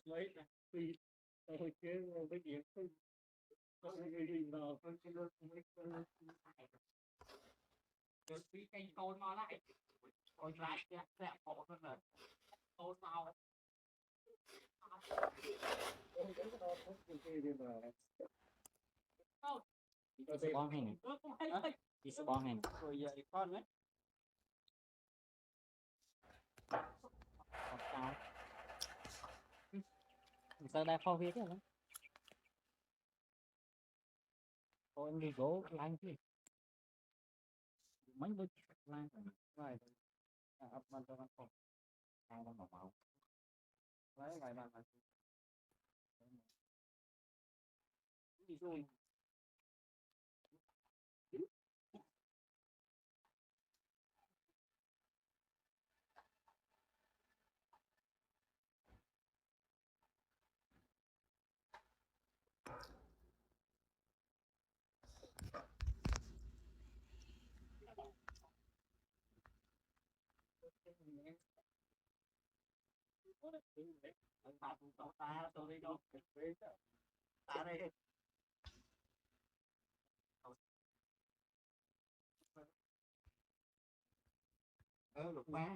lấy thì tôi chứ cái việc có gì nào tôi chỉ được được phí kênh tôi mà lại tôi lại sẽ khổ hơn là tôi sao con hay này đi con hay rồi giờ con ấy con sao sao đây không biết nữa con đi gỗ lanh chứ mấy đứa lanh vài ập mặt cho nó khổ hai con màu lấy vài bạn là đi rồi tôi đi đâu ta đây lục ba